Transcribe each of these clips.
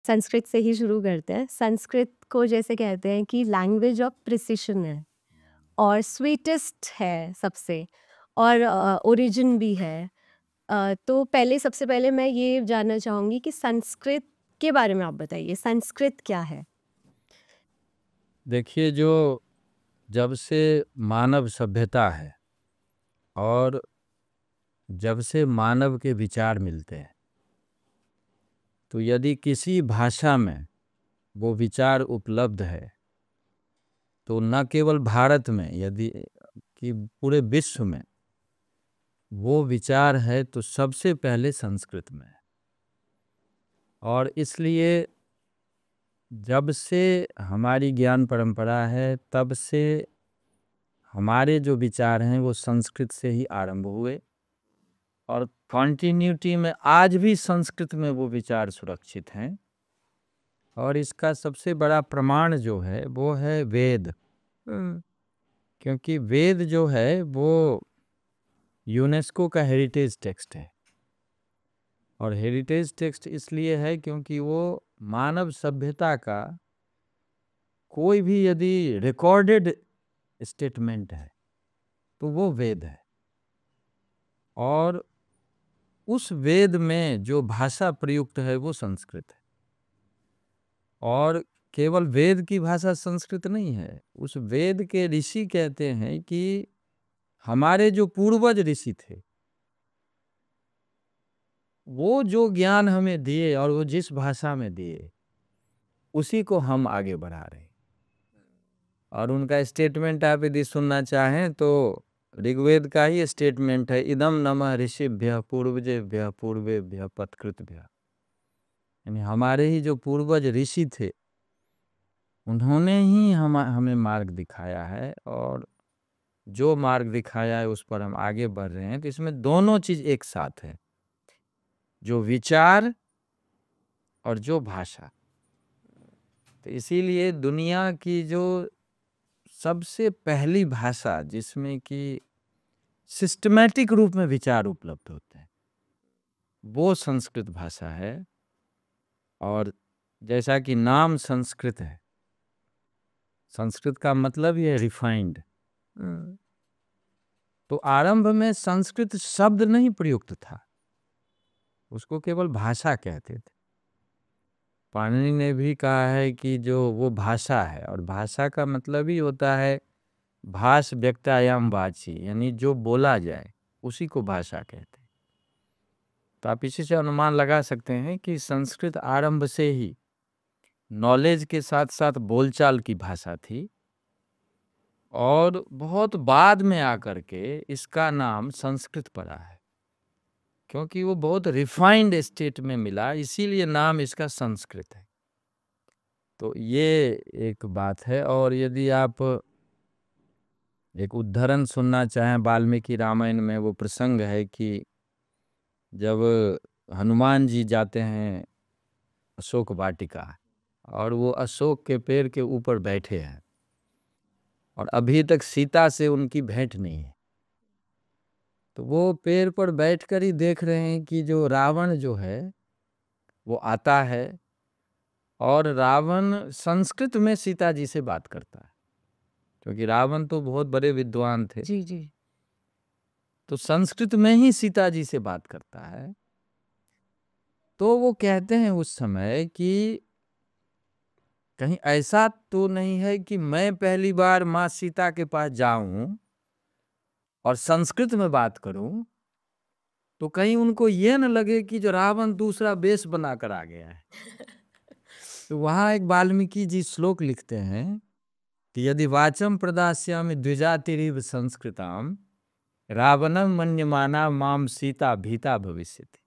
संस्कृत से ही शुरू करते हैं। संस्कृत को जैसे कहते हैं कि लैंग्वेज ऑफ प्रिसिशन है और स्वीटेस्ट है सबसे, और ओरिजिन भी है। तो सबसे पहले मैं ये जानना चाहूँगी कि संस्कृत के बारे में आप बताइए, संस्कृत क्या है? देखिए, जो जब से मानव सभ्यता है और जब से मानव के विचार मिलते हैं, तो यदि किसी भाषा में वो विचार उपलब्ध है, तो न केवल भारत में, यदि कि पूरे विश्व में वो विचार है, तो सबसे पहले संस्कृत में है। और इसलिए जब से हमारी ज्ञान परंपरा है, तब से हमारे जो विचार हैं वो संस्कृत से ही आरंभ हुए और कॉन्टिन्यूटी में आज भी संस्कृत में वो विचार सुरक्षित हैं। और इसका सबसे बड़ा प्रमाण जो है वो है वेद, क्योंकि वेद जो है वो यूनेस्को का हेरिटेज टेक्स्ट है। और हेरिटेज टेक्स्ट इसलिए है क्योंकि वो मानव सभ्यता का कोई भी यदि रिकॉर्डेड स्टेटमेंट है तो वो वेद है। और उस वेद में जो भाषा प्रयुक्त है वो संस्कृत है। और केवल वेद की भाषा संस्कृत नहीं है, उस वेद के ऋषि कहते हैं कि हमारे जो पूर्वज ऋषि थे वो जो ज्ञान हमें दिए और वो जिस भाषा में दिए उसी को हम आगे बढ़ा रहे हैं। और उनका स्टेटमेंट आप यदि सुनना चाहें तो ऋग्वेद का ही स्टेटमेंट है, इदम नमः ऋषिभ्यः पूर्वजेभ्यः पूर्वेभ्यः पत्कृतभ्यः। यानी हमारे ही जो पूर्वज ऋषि थे उन्होंने ही हमें मार्ग दिखाया है, और जो मार्ग दिखाया है उस पर हम आगे बढ़ रहे हैं। तो इसमें दोनों चीज एक साथ है, जो विचार और जो भाषा। तो इसीलिए दुनिया की जो सबसे पहली भाषा जिसमें कि सिस्टमैटिक रूप में विचार उपलब्ध होते हैं वो संस्कृत भाषा है। और जैसा कि नाम संस्कृत है, संस्कृत का मतलब ही है रिफाइंड। तो आरंभ में संस्कृत शब्द नहीं प्रयुक्त था, उसको केवल भाषा कहते थे। पाणिनि ने भी कहा है कि जो वो भाषा है, और भाषा का मतलब ही होता है भाष व्यक्तायाम वाची, यानी जो बोला जाए उसी को भाषा कहते हैं। तो आप इसी से अनुमान लगा सकते हैं कि संस्कृत आरंभ से ही नॉलेज के साथ साथ बोलचाल की भाषा थी, और बहुत बाद में आकर के इसका नाम संस्कृत पड़ा है, क्योंकि वो बहुत रिफाइंड स्टेट में मिला, इसीलिए नाम इसका संस्कृत है। तो ये एक बात है। और यदि आप एक उदाहरण सुनना चाहें, वाल्मीकि रामायण में वो प्रसंग है कि जब हनुमान जी जाते हैं अशोक वाटिका, और वो अशोक के पेड़ के ऊपर बैठे हैं, और अभी तक सीता से उनकी भेंट नहीं है। तो वो पेड़ पर बैठकर ही देख रहे हैं कि जो रावण जो है वो आता है, और रावण संस्कृत में सीता जी से बात करता है, क्योंकि रावण तो बहुत बड़े विद्वान थे। जी, जी। तो संस्कृत में ही सीता जी से बात करता है। तो वो कहते हैं उस समय कि कहीं ऐसा तो नहीं है कि मैं पहली बार माँ सीता के पास जाऊं और संस्कृत में बात करूं, तो कहीं उनको ये न लगे कि जो रावण दूसरा वेश बनाकर आ गया है। तो वहां एक वाल्मीकि जी श्लोक लिखते हैं कि यदि वाचम प्रदास्यामि द्विजातिरिव संस्कृताम रावणम मन्यमाना माम सीता भीता भविष्यति।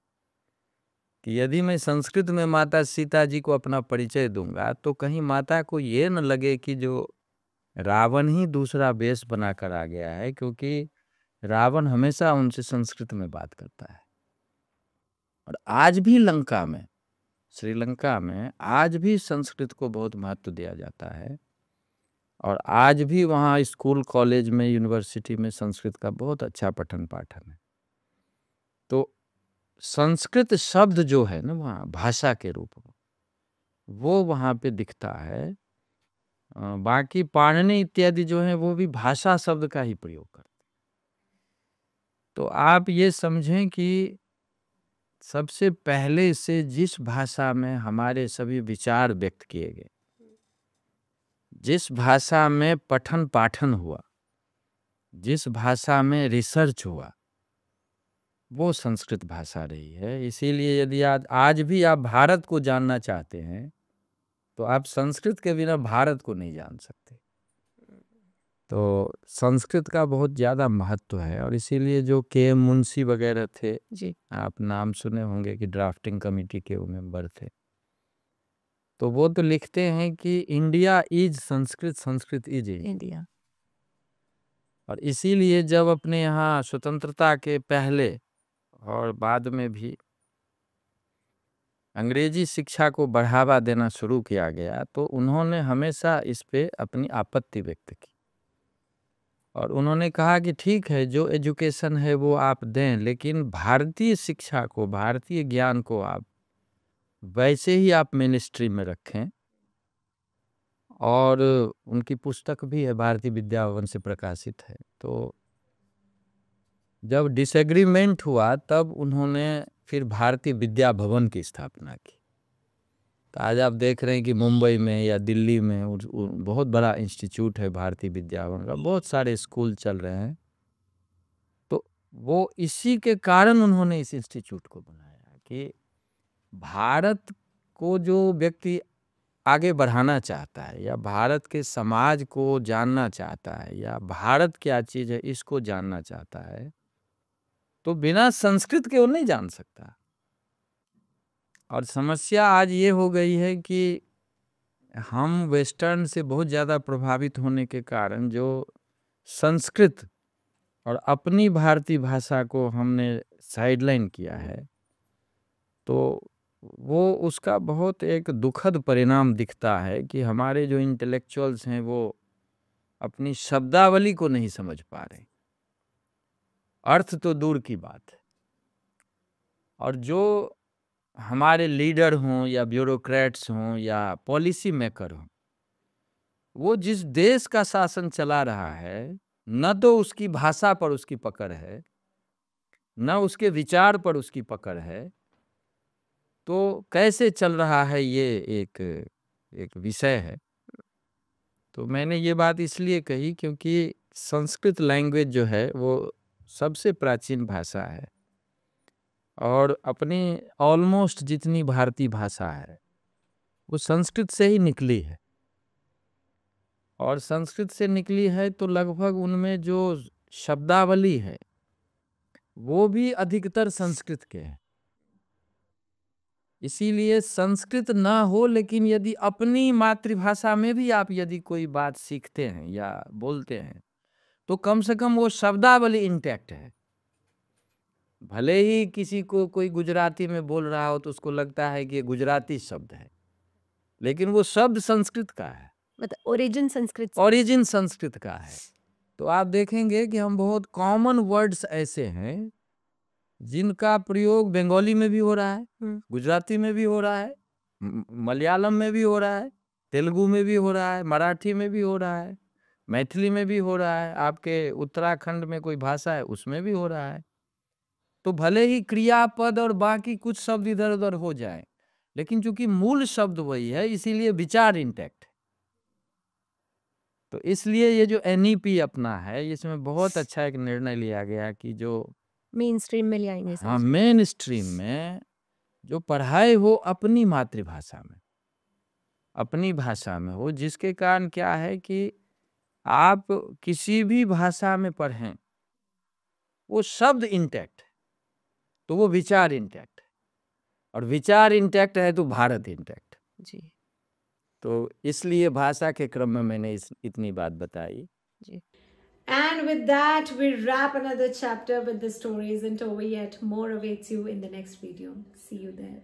कि यदि मैं संस्कृत में माता सीता जी को अपना परिचय दूंगा तो कहीं माता को ये न लगे कि जो रावण ही दूसरा वेश बनाकर आ गया है, क्योंकि रावण हमेशा उनसे संस्कृत में बात करता है। और आज भी लंका में, श्रीलंका में आज भी संस्कृत को बहुत महत्व दिया जाता है, और आज भी वहाँ स्कूल कॉलेज में यूनिवर्सिटी में संस्कृत का बहुत अच्छा पठन पाठन है। तो संस्कृत शब्द जो है ना वहाँ भाषा के रूप में, वो वहाँ पे दिखता है। बाकी पाणिनि इत्यादि जो है वो भी भाषा शब्द का ही प्रयोग करते। तो आप ये समझें कि सबसे पहले से जिस भाषा में हमारे सभी विचार व्यक्त किए गए, जिस भाषा में पठन पाठन हुआ, जिस भाषा में रिसर्च हुआ, वो संस्कृत भाषा रही है। इसीलिए यदि आज भी आप भारत को जानना चाहते हैं तो आप संस्कृत के बिना भारत को नहीं जान सकते। तो संस्कृत का बहुत ज़्यादा महत्व है और इसीलिए जो के मुंशी वगैरह थे जी। आप नाम सुने होंगे कि ड्राफ्टिंग कमेटी के वो मेंबर थे, तो वो तो लिखते हैं कि India is Sanskrit, Sanskrit is India. और इसीलिए जब अपने यहाँ स्वतंत्रता के पहले और बाद में भी अंग्रेजी शिक्षा को बढ़ावा देना शुरू किया गया तो उन्होंने हमेशा इस पे अपनी आपत्ति व्यक्त की और उन्होंने कहा कि ठीक है जो एजुकेशन है वो आप दें, लेकिन भारतीय शिक्षा को, भारतीय ज्ञान को आप वैसे ही आप मेन स्ट्रीम में रखें। और उनकी पुस्तक भी है, भारतीय विद्या भवन से प्रकाशित है। तो जब डिसएग्रीमेंट हुआ तब उन्होंने फिर भारतीय विद्या भवन की स्थापना की। तो आज आप देख रहे हैं कि मुंबई में या दिल्ली में बहुत बड़ा इंस्टीट्यूट है भारतीय विद्या भवन का, बहुत सारे स्कूल चल रहे हैं। तो वो इसी के कारण उन्होंने इस इंस्टीट्यूट को बनाया कि भारत को जो व्यक्ति आगे बढ़ाना चाहता है या भारत के समाज को जानना चाहता है या भारत क्या चीज़ है इसको जानना चाहता है, तो बिना संस्कृत के वो नहीं जान सकता। और समस्या आज ये हो गई है कि हम वेस्टर्न से बहुत ज़्यादा प्रभावित होने के कारण जो संस्कृत और अपनी भारतीय भाषा को हमने साइडलाइन किया है, तो वो उसका बहुत एक दुखद परिणाम दिखता है कि हमारे जो इंटेलेक्चुअल्स हैं वो अपनी शब्दावली को नहीं समझ पा रहे, अर्थ तो दूर की बात है। और जो हमारे लीडर हों या ब्यूरोक्रेट्स हों या पॉलिसी मेकर हों, वो जिस देश का शासन चला रहा है, न तो उसकी भाषा पर उसकी पकड़ है, न उसके विचार पर उसकी पकड़ है, तो कैसे चल रहा है ये एक विषय है। तो मैंने ये बात इसलिए कही क्योंकि संस्कृत लैंग्वेज जो है वो सबसे प्राचीन भाषा है और अपनी ऑलमोस्ट जितनी भारतीय भाषा है वो संस्कृत से ही निकली है। और संस्कृत से निकली है तो लगभग उनमें जो शब्दावली है वो भी अधिकतर संस्कृत के हैं। इसीलिए संस्कृत ना हो, लेकिन यदि अपनी मातृभाषा में भी आप यदि कोई बात सीखते हैं या बोलते हैं तो कम से कम वो शब्दावली इंटैक्ट है। भले ही किसी को कोई गुजराती में बोल रहा हो तो उसको लगता है कि ये गुजराती शब्द है, लेकिन वो शब्द संस्कृत का है, मतलब ओरिजिन संस्कृत का है। तो आप देखेंगे कि हम बहुत कॉमन वर्ड्स ऐसे हैं जिनका प्रयोग बंगाली में भी हो रहा है, गुजराती में भी हो रहा है, मलयालम में भी हो रहा है, तेलुगु में भी हो रहा है, मराठी में भी हो रहा है, मैथिली में भी हो रहा है, आपके उत्तराखंड में कोई भाषा है उसमें भी हो रहा है। तो भले ही क्रियापद और बाकी कुछ शब्द इधर उधर हो जाए, लेकिन चूंकि मूल शब्द वही है इसीलिए विचार इंटैक्ट है। तो इसलिए ये जो एनईपी अपना है इसमें बहुत अच्छा एक निर्णय लिया गया कि जो मेन स्ट्रीम में ले आएंगे। हाँ, मेन स्ट्रीम में जो पढ़ाई हो अपनी मातृभाषा में, अपनी भाषा में हो, जिसके कारण क्या है कि आप किसी भी भाषा में पढ़ें वो शब्द इंटैक्ट है तो वो विचार इंटैक्ट है, और विचार इंटैक्ट है तो भारत इंटैक्ट। जी। तो इसलिए भाषा के क्रम में मैंने इतनी बात बताई जी। And with that, we wrap another chapter with the stories, and over yet more awaits you in the next video. See you there.